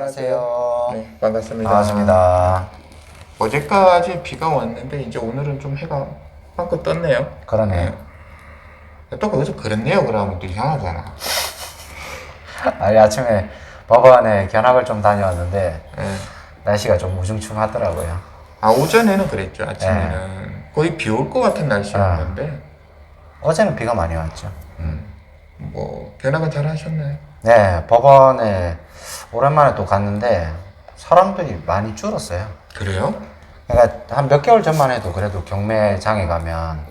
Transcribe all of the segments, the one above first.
안녕하세요. 네, 반갑습니다. 반갑습니다. 어제까지 비가 왔는데 이제 오늘은 좀 해가 한껏 떴네요. 그러네. 또 거기서 그렇네요 그러면 또 이상하잖아. 아침에 법원에 견학을 좀 다녀왔는데 네. 날씨가 좀 우중충하더라고요. 아 오전에는 그랬죠. 아침에는 거의 비 올 것 같은 날씨였는데 어제는 비가 많이 왔죠. 뭐 견학은 잘 하셨나요? 네, 법원에 오랜만에 또 갔는데 사람들이 많이 줄었어요. 그래요? 그러니까 한 몇 개월 전만 해도 그래도 경매장에 가면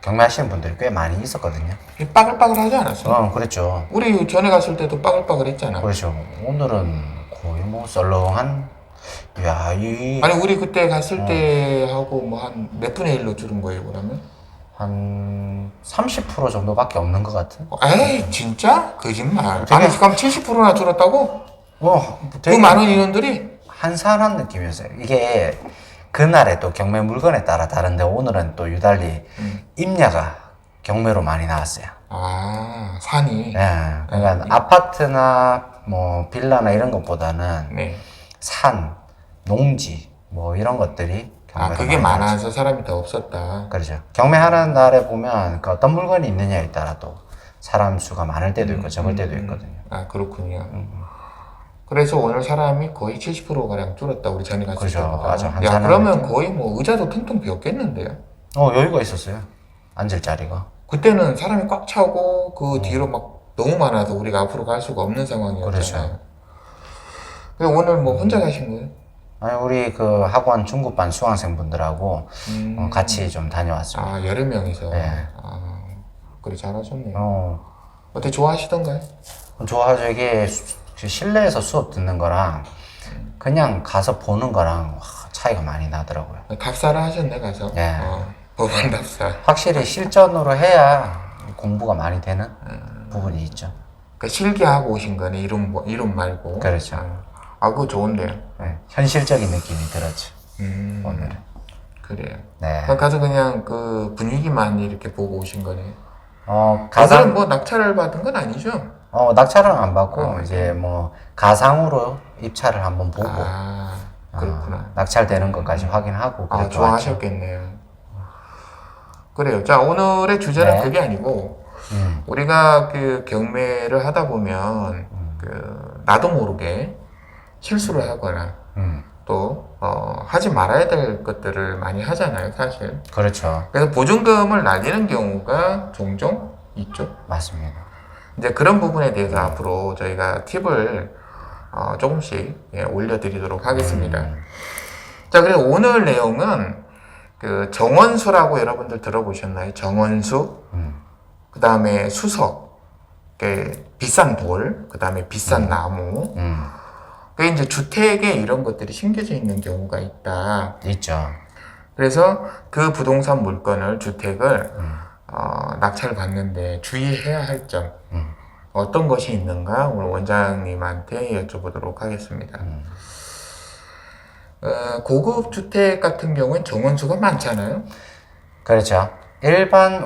경매하시는 분들이 꽤 많이 있었거든요. 빠글빠글하지 않았어? 그랬죠. 우리 전에 갔을 때도 빠글빠글했잖아. 그렇죠. 오늘은 거의 뭐 썰렁한, 아니 우리 그때 갔을 때 하고 뭐 한 몇 분의 1로 줄은 거예요 그러면? 한 30% 정도밖에 없는 것 같은? 에이 진짜? 거짓말. 되게- 아니 그럼 70%나 줄었다고? 그 되게 많은 인원들이? 한산한 느낌이었어요. 이게 그날에 또 경매 물건에 따라 다른데 오늘은 또 유달리 임야가 경매로 많이 나왔어요. 아 산이. 예, 그러니까 아파트나 뭐 빌라나 이런 것보다는 네. 산, 농지 뭐 이런 것들이 아 경매가 그게 많이 많아서 사람이 더 없었다. 그렇죠. 경매하는 날에 보면 그 어떤 물건이 있느냐에 따라 또 사람 수가 많을 때도 있고 적을 때도 있거든요. 아 그렇군요. 그래서 오늘 사람이 거의 70%가량 줄었다 우리 전에 갔을 그죠. 때보다. 아주 야 한산한 그러면 느낌. 거의 뭐 의자도 텅텅 비었겠는데요? 여유가 있었어요. 앉을 자리가. 그때는 사람이 꽉 차고 그 뒤로 막 너무 많아서 우리가 앞으로 갈 수가 없는 상황이었잖아요. 그렇죠. 그래서 오늘 뭐 혼자 가신 거예요? 아니, 우리 그 학원 중급반 수강생분들하고 같이 좀 다녀왔습니다. 아 여러 명이서. 네. 아 그래 잘하셨네요. 어, 어때 좋아하시던가요? 좋아서 이게 실내에서 수업 듣는 거랑 그냥 가서 보는 거랑 차이가 많이 나더라고요. 답사를 하셨네 가서. 네. 법원 답사. 확실히 실전으로 해야 공부가 많이 되는 부분이 있죠. 그러니까 실기하고 오신 거네 이름 말고. 그렇죠. 아 그거 좋은데요. 네, 현실적인 느낌이 들었죠. 오늘은. 그래요. 네. 그럼 가서 그냥 그 분위기만 이렇게 보고 오신 거네. 가상, 가서는 뭐 낙찰을 받은 건 아니죠? 낙찰은 안 받고, 아, 이제 뭐, 가상으로 입찰을 한번 보고, 아 그렇구나. 낙찰되는 것까지 확인하고, 아 그래도 좋아하셨겠네요. 그래요. 자 오늘의 주제는 네. 그게 아니고 음, 우리가 그 경매를 하다 보면 그 나도 모르게 실수를 하거나 또 하지 말아야 될 것들을 많이 하잖아요, 사실. 그렇죠. 그래서 보증금을 날리는 경우가 종종 있죠. 맞습니다. 이제 그런 부분에 대해서 앞으로 저희가 팁을 조금씩 올려드리도록 하겠습니다. 자, 그래서 오늘 내용은 그 정원수라고 여러분들 들어보셨나요? 정원수, 그 다음에 수석, 비싼 돌, 그 다음에 비싼 나무. 그 이제 주택에 이런 것들이 심겨져 있는 경우가 있다. 있죠. 그래서 그 부동산 물건을 주택을 낙찰 받는데 주의해야 할 점 어떤 것이 있는가 오늘 원장님한테 여쭤보도록 하겠습니다. 고급 주택 같은 경우는 정원수가 많잖아요. 그렇죠.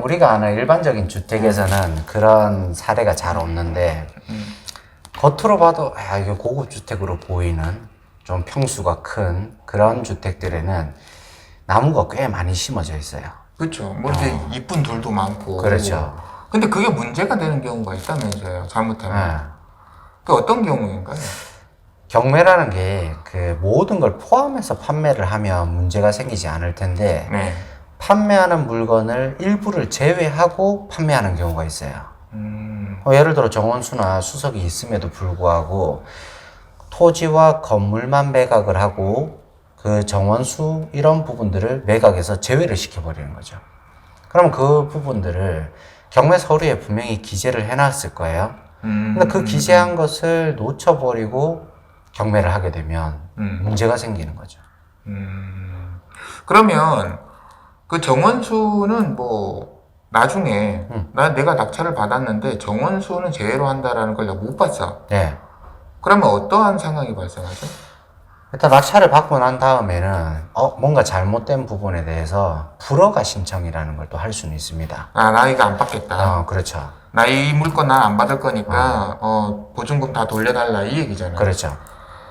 우리가 아는 일반적인 주택에서는 그런 사례가 잘 없는데, 겉으로 봐도, 이게 고급 주택으로 보이는 좀 평수가 큰 그런 주택들에는 나무가 꽤 많이 심어져 있어요. 그렇죠. 뭐 이제 이쁜 돌도 많고. 그렇죠. 근데 그게 문제가 되는 경우가 있다면서요. 잘못하면. 네. 그 어떤 경우인가요? 경매라는 게 그 모든 걸 포함해서 판매를 하면 문제가 생기지 않을 텐데, 네. 판매하는 물건을 일부를 제외하고 판매하는 경우가 있어요. 예를 들어 정원수나 수석이 있음에도 불구하고 토지와 건물만 매각을 하고 그 정원수 이런 부분들을 매각해서 제외를 시켜버리는 거죠. 그럼 그 부분들을 경매 서류에 분명히 기재를 해놨을 거예요. 근데 그 기재한 것을 놓쳐버리고 경매를 하게 되면 문제가 생기는 거죠. 그러면 그 정원수는 뭐 나중에 내가 낙찰을 받았는데 정원수는 제외로 한다라는 걸 내가 못 봤어. 네. 그러면 어떠한 상황이 발생하죠? 일단 낙찰을 받고 난 다음에는 뭔가 잘못된 부분에 대해서 불허가 신청이라는 걸 또 할 수는 있습니다. 나 이거 안 받겠다. 그렇죠. 나 이 물건 난 안 받을 거니까 보증금 다 돌려달라 이 얘기잖아요. 그렇죠.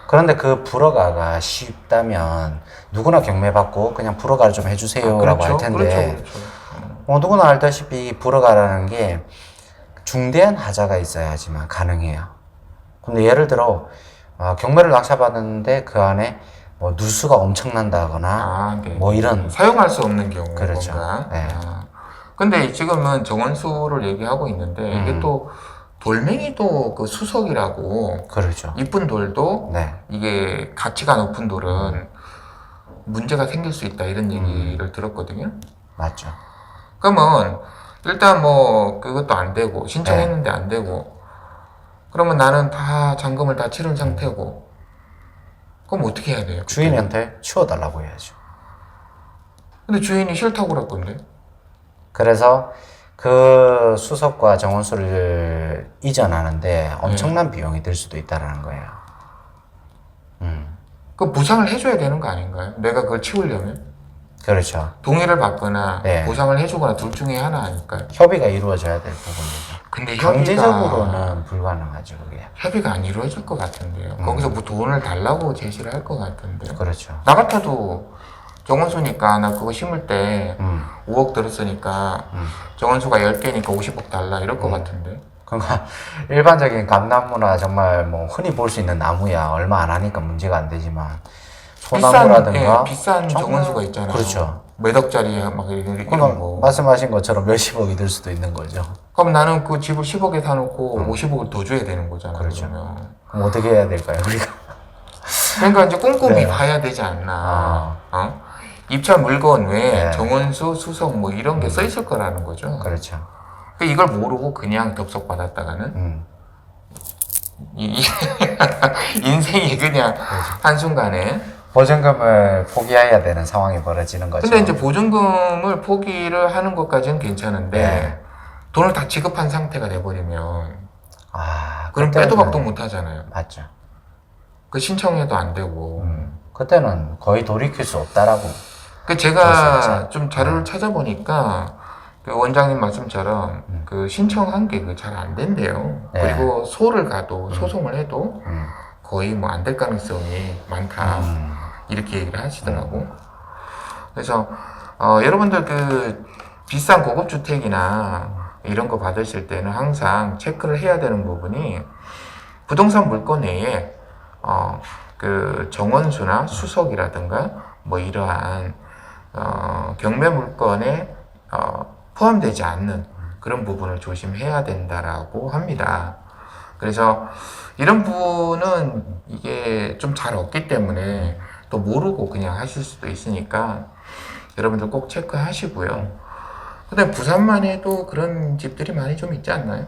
그런데 그 불허가가 쉽다면 누구나 경매받고 그냥 불허가를 좀 해주세요라고 할 텐데 그렇죠. 누구나 알다시피 이 불허가라는 게 중대한 하자가 있어야지만 가능해요. 근데 예를 들어 경매를 낙찰받았는데 그 안에 뭐 누수가 엄청난다거나 네. 뭐 이런 사용할 수 없는 경우 그렇죠. 건가? 네. 근데 지금은 정원수를 얘기하고 있는데 이게 또 돌멩이도 그 수석이라고 그렇죠. 이쁜 돌도 네. 이게 가치가 높은 돌은 문제가 생길 수 있다 이런 얘기를 들었거든요. 맞죠. 그러면 일단 뭐 그것도 안 되고 신청했는데 안 되고 그러면 나는 다 잔금을 다 치른 상태고 그럼 어떻게 해야 돼요? 주인한테 치워달라고 해야죠. 근데 주인이 싫다고 그랬건데. 그래서 그 수석과 정원수를 이전하는데 엄청난 비용이 들 수도 있다는 거예요. 그 보상을 해줘야 되는 거 아닌가요? 내가 그걸 치우려면? 그렇죠. 동의를 받거나 네. 보상을 해주거나 둘 중에 하나 아닐까요? 협의가 이루어져야 될 부분이죠. 근데 강제적으로는 불가능하죠, 그게. 협의가 안 이루어질 것 같은데요. 거기서 뭐 돈을 달라고 제시를 할 것 같은데요. 그렇죠. 나 같아도 정원수니까 나 그거 심을 때 5억 들었으니까 정원수가 10개니까 50억 달라 이럴 것 같은데. 그러니까 일반적인 감나무나 정말 뭐 흔히 볼 수 있는 나무야 얼마 안 하니까 문제가 안 되지만 소나무라든가 비싼 정말- 정원수가 있잖아요. 그렇죠. 몇 억짜리 막 이런 그러니까 거. 말씀하신 것처럼 몇십억이 들 수도 있는 거죠. 그럼 나는 그 집을 10억에 사놓고 50억을 더 줘야 되는 거잖아요. 그렇죠. 그러면. 그럼 어떻게 해야 될까요, 우리가? 그러니까 이제 꼼꼼히 네. 봐야 되지 않나. 입찰 물건 외에 네. 정원수, 수석 뭐 이런 게 써 있을 거라는 거죠. 그렇죠. 이걸 모르고 그냥 덥석 받았다가는 인생이 그냥 한순간에. 보증금을 포기해야 되는 상황이 벌어지는 거죠. 근데 이제 보증금을 포기를 하는 것까지는 괜찮은데 네. 돈을 다 지급한 상태가 돼버리면 그럼 그때는- 빼도 박도 못 하잖아요. 맞죠. 그 신청해도 안 되고. 그때는 거의 돌이킬 수 없다라고. 그 그럴 수 제가 있죠. 좀 자료를 찾아보니까 그 원장님 말씀처럼 그 신청한 게 잘 안 된대요. 네. 그리고 소를 가도 소송을 해도 거의 뭐 안 될 가능성이 많다 이렇게 얘기를 하시더라고. 그래서 여러분들 그 비싼 고급 주택이나 이런 거 받으실 때는 항상 체크를 해야 되는 부분이 부동산 물건 외에 그 정원수나 수석이라든가 뭐 이러한 경매 물건에 포함되지 않는 그런 부분을 조심해야 된다라고 합니다. 그래서 이런 부분은 이게 좀 잘 없기 때문에 또 모르고 그냥 하실 수도 있으니까 여러분들 꼭 체크하시고요. 근데 부산만 해도 그런 집들이 많이 좀 있지 않나요?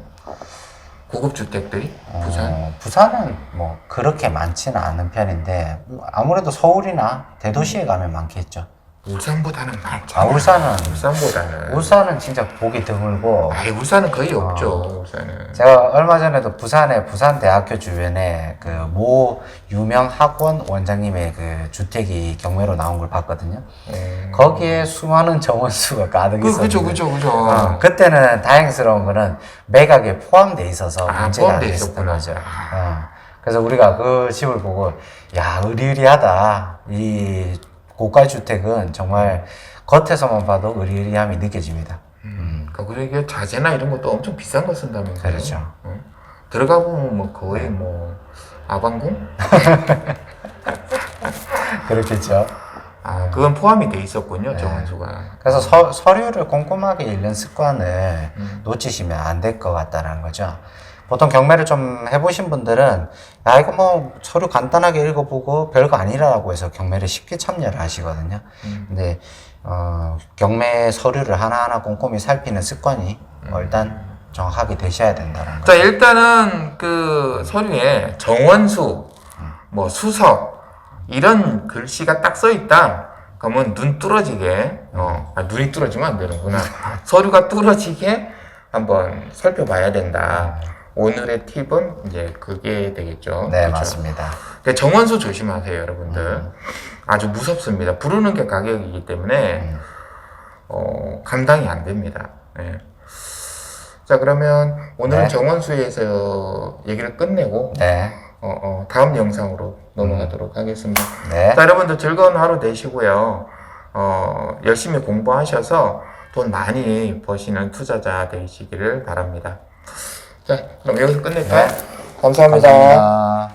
고급 주택들이 부산? 부산은 뭐 그렇게 많지는 않은 편인데 아무래도 서울이나 대도시에 가면 많겠죠. 울산보다는 많잖아. 울산은 울산보다는 진짜 보기 드물고. 울산은 거의 없죠. 울산은. 제가 얼마 전에도 부산에 부산대학교 주변에 그 모 유명 학원 원장님의 그 주택이 경매로 나온 걸 봤거든요. 거기에 수많은 정원수가 가득 있었는데. 그죠. 그때는 다행스러운 거는 매각에 포함돼 있어서 문제가 안 포함돼 됐었던 있었구나. 거죠. 그래서 우리가 그 집을 보고 야 의리의리하다. 이 고가 주택은 정말 겉에서만 봐도 의리의리함이 느껴집니다. 그리고 이게 자재나 이런 것도 엄청 비싼 거 쓴다면서요. 그렇죠. 들어가 보면 뭐 거의 뭐 아방궁? 그렇겠죠. 그건 포함이 돼 있었군요, 정원수가. 그래서 서류를 꼼꼼하게 읽는 습관을 놓치시면 안 될 것 같다는 거죠. 보통 경매를 좀 해보신 분들은 야 이거 뭐 서류 간단하게 읽어보고 별거 아니라고 해서 경매를 쉽게 참여를 하시거든요. 근데 경매 서류를 하나하나 꼼꼼히 살피는 습관이 일단 정확하게 되셔야 된다는 거죠. 자, 일단은 그 서류에 정원수, 뭐 수석 이런 글씨가 딱 써 있다. 그러면 눈 뚫어지게, 눈이 뚫어지면 안 되는구나. 서류가 뚫어지게 한번 살펴봐야 된다. 오늘의 팁은 이제 그게 되겠죠. 네, 그렇죠? 맞습니다. 정원수 조심하세요, 여러분들. 아주 무섭습니다. 부르는 게 가격이기 때문에 감당이 안 됩니다. 네. 자, 그러면 오늘은 네. 정원수에서 얘기를 끝내고 네. 다음 영상으로 넘어가도록 하겠습니다. 네. 자, 여러분들 즐거운 하루 되시고요. 열심히 공부하셔서 돈 많이 버시는 투자자 되시기를 바랍니다. 자, 그럼 여기서 끝낼까요? 네. 감사합니다. 감사합니다.